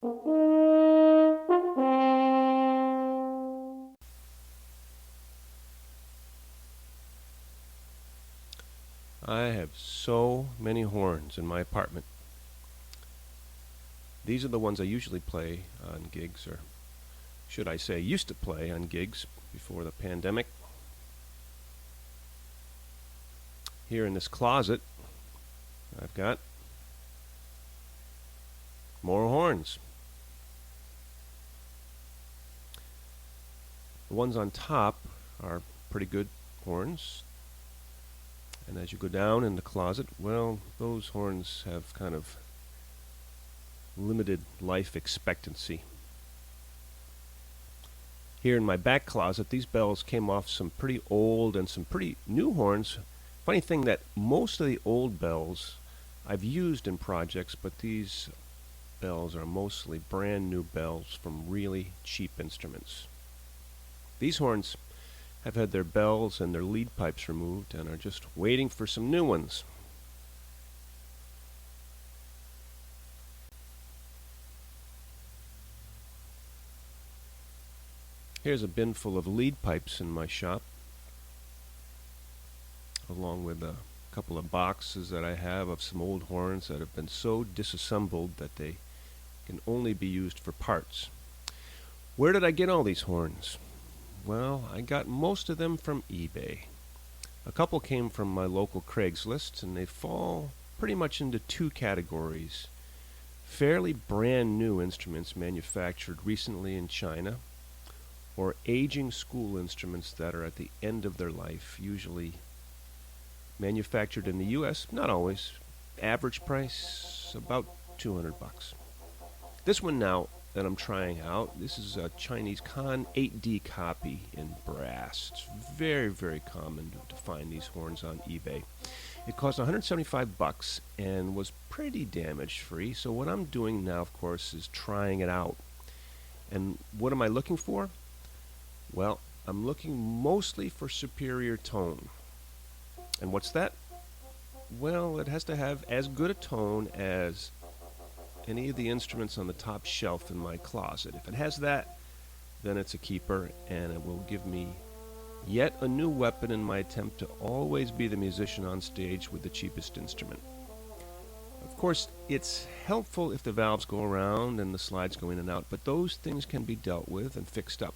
I have so many horns in my apartment. These are the ones I usually play on gigs, or should I say used to play on gigs before the pandemic. Here in this closet, I've got more horns. The ones on top are pretty good horns. And as you go down in the closet, well, those horns have kind of limited life expectancy. Here in my back closet, these bells came off some pretty old and some pretty new horns. Funny thing that most of the old bells I've used in projects, but these bells are mostly brand new bells from really cheap instruments. These horns have had their bells and their lead pipes removed and are just waiting for some new ones. Here's a bin full of lead pipes in my shop, along with a couple of boxes that I have of some old horns that have been so disassembled that they can only be used for parts. Where did I get all these horns? Well, I got most of them from eBay. A couple came from my local Craigslist, and they fall pretty much into two categories. Fairly brand new instruments manufactured recently in China, or aging school instruments that are at the end of their life, usually manufactured in the US, not always. Average price about $200. This one now that I'm trying out, this is a Chinese Con 8D copy in brass. It's very, very common to find these horns on eBay. It cost $175 and was pretty damage free. So what I'm doing now, of course, is trying it out. And what am I looking for? Well, I'm looking mostly for superior tone. And what's that? Well, it has to have as good a tone as any of the instruments on the top shelf in my closet. If it has that, then it's a keeper, and it will give me yet a new weapon in my attempt to always be the musician on stage with the cheapest instrument. Of course, it's helpful if the valves go around and the slides go in and out, but those things can be dealt with and fixed up.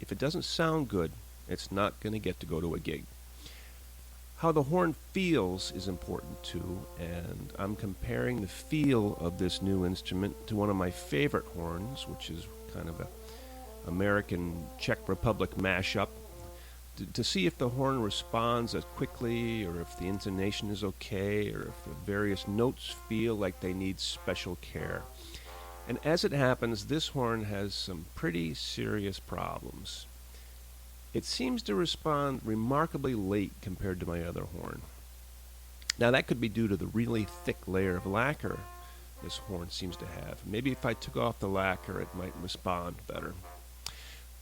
If it doesn't sound good, it's not going to get to go to a gig. How the horn feels is important too, and I'm comparing the feel of this new instrument to one of my favorite horns, which is kind of a American Czech Republic mashup, to see if the horn responds as quickly, or if the intonation is okay, or if the various notes feel like they need special care. And as it happens, this horn has some pretty serious problems. It seems to respond remarkably late compared to my other horn. Now that could be due to the really thick layer of lacquer this horn seems to have. Maybe if I took off the lacquer it might respond better.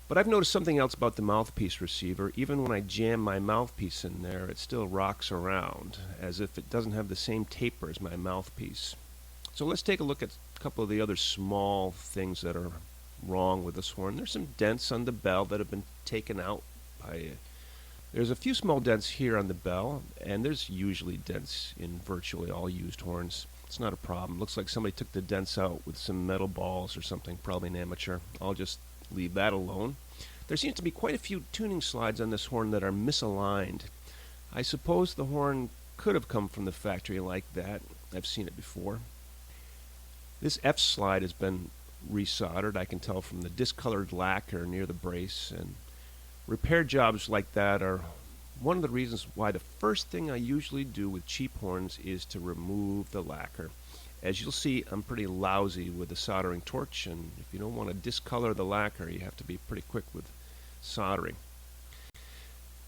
But I've noticed something else about the mouthpiece receiver. Even when I jam my mouthpiece in there, it still rocks around, as if it doesn't have the same taper as my mouthpiece. So let's take a look at a couple of the other small things that are wrong with this horn. There's some dents on the bell that have been taken out by there's a few small dents here on the bell, and there's usually dents in virtually all used horns. It's not a problem. Looks like somebody took the dents out with some metal balls or something, probably an amateur. I'll just leave that alone. There seems to be quite a few tuning slides on this horn that are misaligned. I suppose the horn could have come from the factory like that. I've seen it before. This F slide has been resoldered, I can tell from the discolored lacquer near the brace, and repair jobs like that are one of the reasons why the first thing I usually do with cheap horns is to remove the lacquer. As you'll see, I'm pretty lousy with the soldering torch, and if you don't want to discolor the lacquer, you have to be pretty quick with soldering.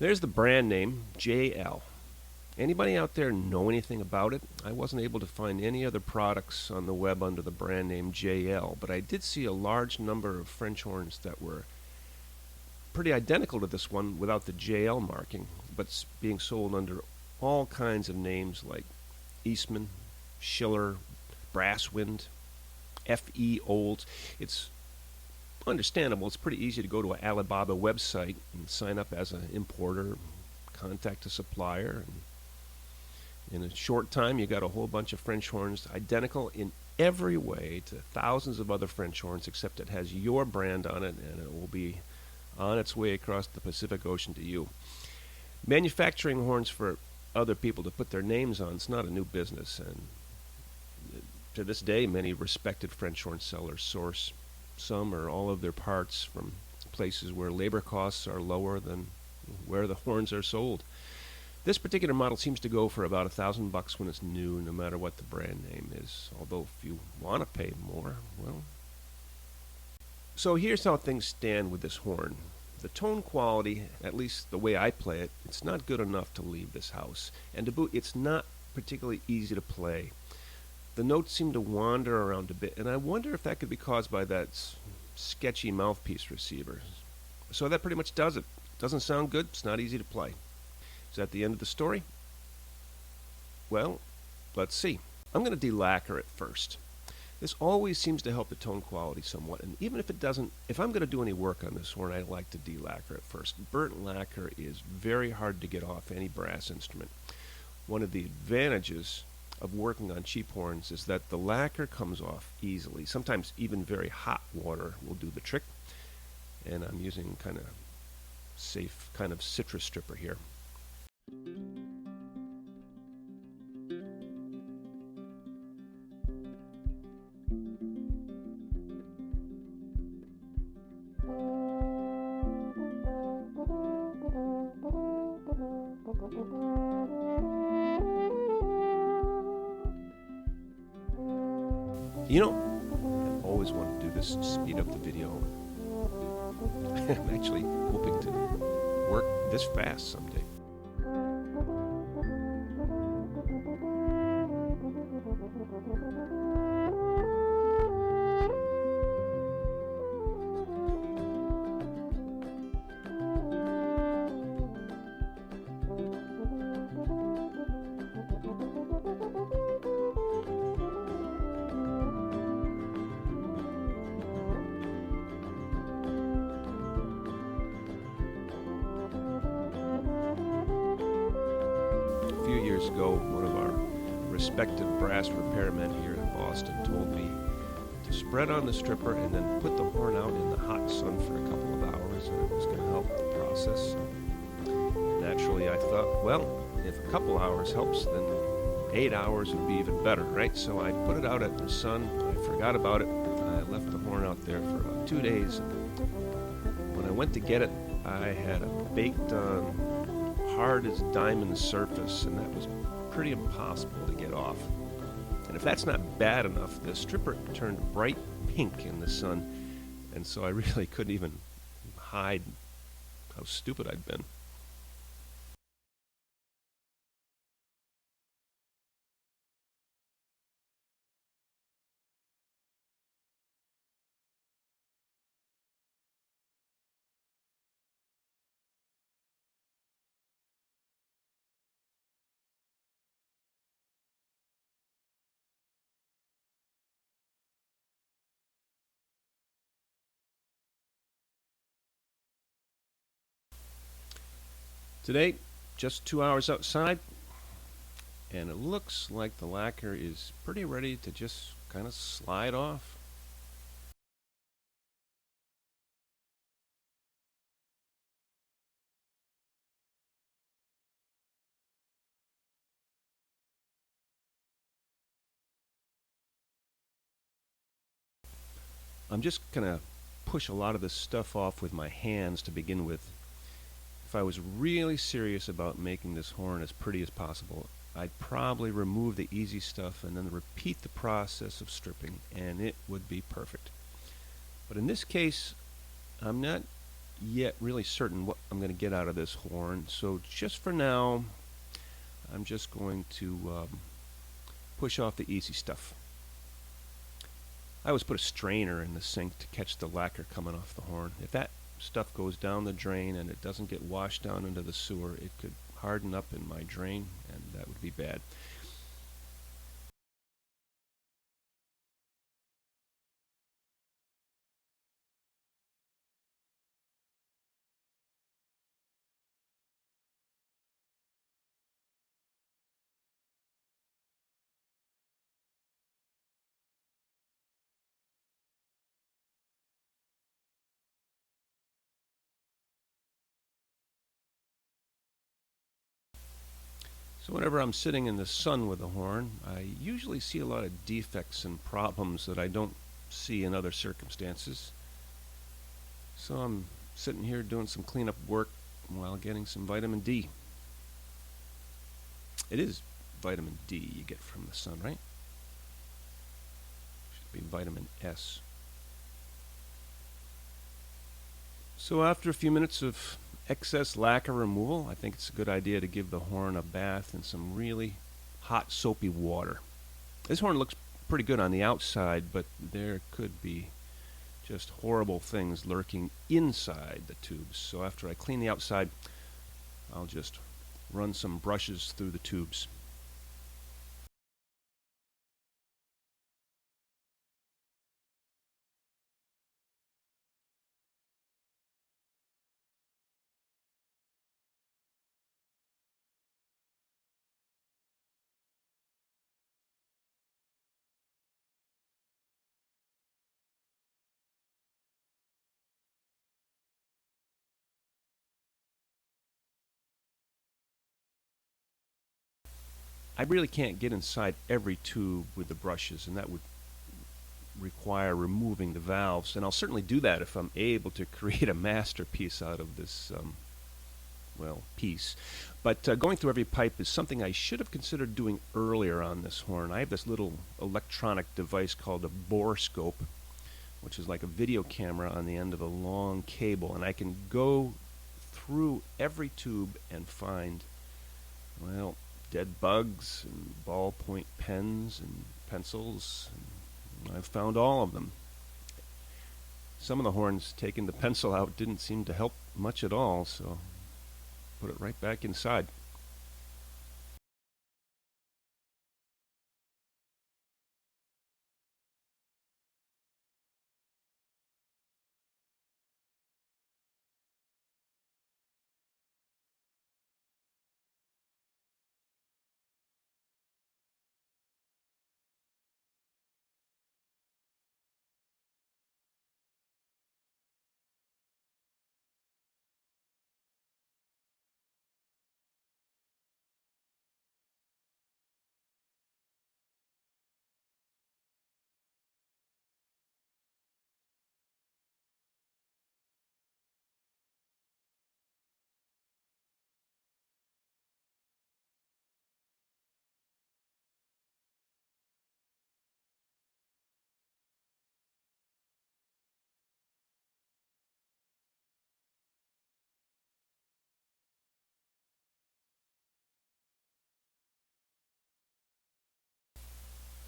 There's the brand name, JL. Anybody out there know anything about it? I wasn't able to find any other products on the web under the brand name JL, but I did see a large number of French horns that were pretty identical to this one without the JL marking, but being sold under all kinds of names like Eastman, Schiller, Brasswind. F.E. Olds. It's understandable. It's pretty easy to go to an Alibaba website and sign up as an importer, contact a supplier, and in a short time you got a whole bunch of French horns identical in every way to thousands of other French horns, except it has your brand on it, and it will be on its way across the Pacific Ocean to you. Manufacturing horns for other people to put their names on is not a new business, and to this day many respected French horn sellers source some or all of their parts from places where labor costs are lower than where the horns are sold. This particular model seems to go for about $1,000 when it's new, no matter what the brand name is. Although if you want to pay more, well. So here's how things stand with this horn. The tone quality, at least the way I play it, it's not good enough to leave this house. And to boot, it's not particularly easy to play. The notes seem to wander around a bit, and I wonder if that could be caused by that sketchy mouthpiece receiver. So that pretty much does it. Doesn't sound good, it's not easy to play. Is that the end of the story? Well, let's see. I'm going to de-lacquer it first. This always seems to help the tone quality somewhat, and even if it doesn't, if I'm going to do any work on this horn, I like to de-lacquer it first. Burnt lacquer is very hard to get off any brass instrument. One of the advantages of working on cheap horns is that the lacquer comes off easily. Sometimes even very hot water will do the trick, and I'm using kind of safe kind of citrus stripper here. You know, I've always wanted to do this to speed up the video. I'm actually hoping to work this fast someday. A few years ago, one of our respected brass repairmen here in Boston told me to spread on the stripper and then put the horn out in the hot sun for a couple of hours, and it was going to help the process. Naturally, I thought, well, if a couple hours helps, then 8 hours would be even better, right? So I put it out in the sun. I forgot about it. I left the horn out there for about 2 days. And when I went to get it, I had a baked on hard as diamond surface, and that was pretty impossible to get off. And if that's not bad enough, the stripper turned bright pink in the sun, and so I really couldn't even hide how stupid I'd been. Today, just 2 hours outside, and it looks like the lacquer is pretty ready to just kind of slide off. I'm just going to push a lot of this stuff off with my hands to begin with. If I was really serious about making this horn as pretty as possible, I'd probably remove the easy stuff and then repeat the process of stripping, and it would be perfect. But in this case, I'm not yet really certain what I'm going to get out of this horn, so just for now, I'm just going to push off the easy stuff. I always put a strainer in the sink to catch the lacquer coming off the horn. If that stuff goes down the drain and it doesn't get washed down into the sewer, it could harden up in my drain, and that would be bad. So whenever I'm sitting in the sun with a horn, I usually see a lot of defects and problems that I don't see in other circumstances. So I'm sitting here doing some cleanup work while getting some vitamin D. It is vitamin D you get from the sun, right? Should be vitamin S. So after a few minutes of excess lacquer removal, I think it's a good idea to give the horn a bath in some really hot soapy water. This horn looks pretty good on the outside, but there could be just horrible things lurking inside the tubes. So after I clean the outside, I'll just run some brushes through the tubes. I really can't get inside every tube with the brushes, and that would require removing the valves, and I'll certainly do that if I'm able to create a masterpiece out of this piece. But going through every pipe is something I should have considered doing earlier on this horn. I have this little electronic device called a borescope, which is like a video camera on the end of a long cable, and I can go through every tube and find, well, dead bugs and ballpoint pens and pencils. And I've found all of them. Some of the horns taking the pencil out didn't seem to help much at all, so put it right back inside.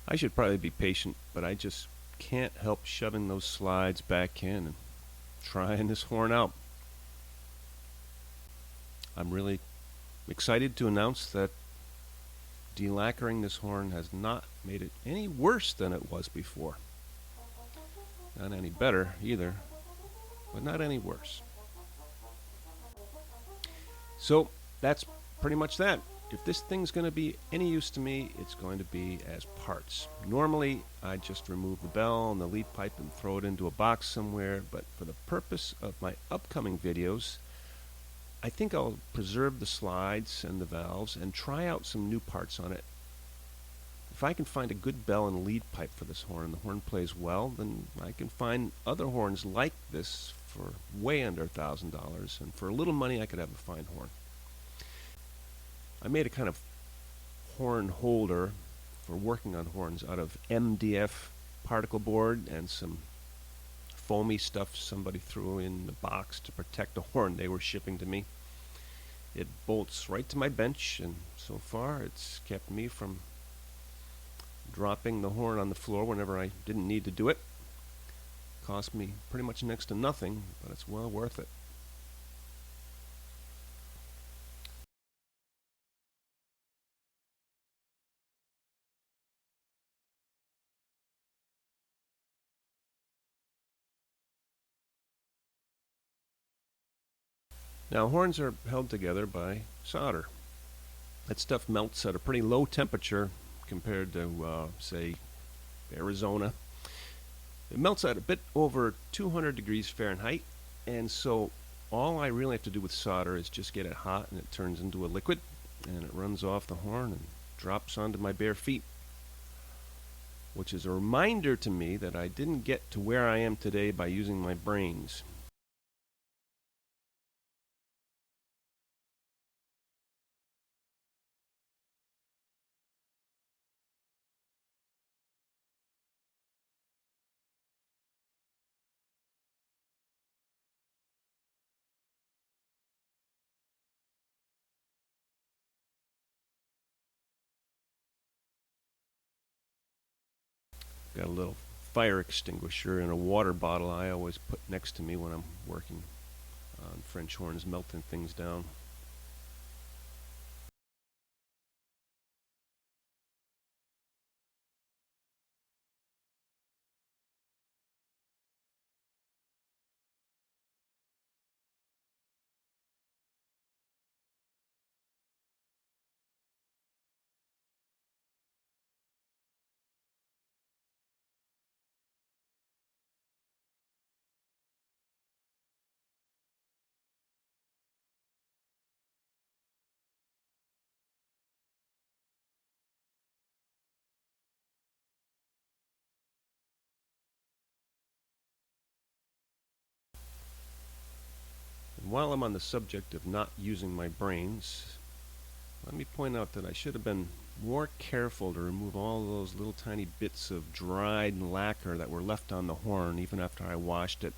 I should probably be patient, but I just can't help shoving those slides back in and trying this horn out. I'm really excited to announce that delacquering this horn has not made it any worse than it was before. Not any better either, but not any worse. So that's pretty much that. If this thing's going to be any use to me, it's going to be as parts. Normally, I just remove the bell and the lead pipe and throw it into a box somewhere, but for the purpose of my upcoming videos, I think I'll preserve the slides and the valves and try out some new parts on it. If I can find a good bell and lead pipe for this horn and the horn plays well, then I can find other horns like this for way under $1,000, and for a little money I could have a fine horn. I made a kind of horn holder for working on horns out of MDF particle board and some foamy stuff somebody threw in the box to protect the horn they were shipping to me. It bolts right to my bench, and so far it's kept me from dropping the horn on the floor whenever I didn't need to do it. Cost me pretty much next to nothing, but it's well worth it. Now, horns are held together by solder. That stuff melts at a pretty low temperature compared to, say, Arizona. It melts at a bit over 200 degrees Fahrenheit, and so all I really have to do with solder is just get it hot and it turns into a liquid, and it runs off the horn and drops onto my bare feet, which is a reminder to me that I didn't get to where I am today by using my brains. Got a little fire extinguisher in a water bottle I always put next to me when I'm working on French horns, melting things down. And while I'm on the subject of not using my brains, let me point out that I should have been more careful to remove all those little tiny bits of dried lacquer that were left on the horn even after I washed it.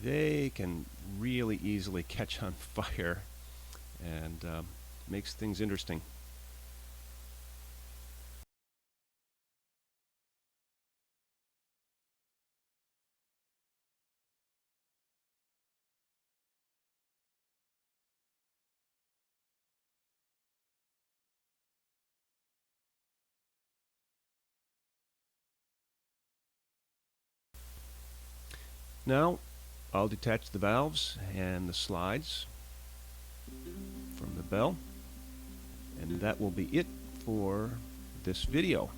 They can really easily catch on fire and makes things interesting. Now I'll detach the valves and the slides from the bell, and that will be it for this video.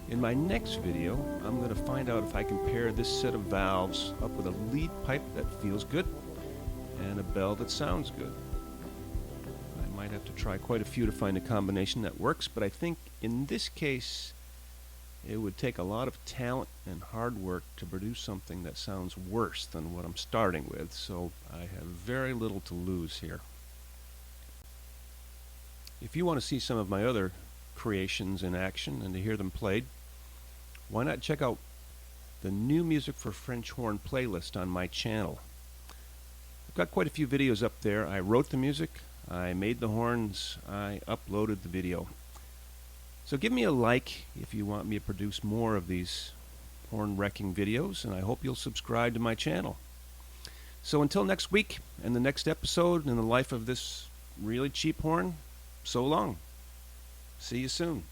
In my next video, I'm going to find out if I can pair this set of valves up with a lead pipe that feels good and a bell that sounds good. I might have to try quite a few to find a combination that works, but I think in this case it would take a lot of talent and hard work to produce something that sounds worse than what I'm starting with, so I have very little to lose here. If you want to see some of my other creations in action and to hear them played, why not check out the new Music for French Horn playlist on my channel. I've got quite a few videos up there. I wrote the music, I made the horns, I uploaded the video. So give me a like if you want me to produce more of these horn wrecking videos, and I hope you'll subscribe to my channel. So until next week and the next episode in the life of this really cheap horn, so long. See you soon.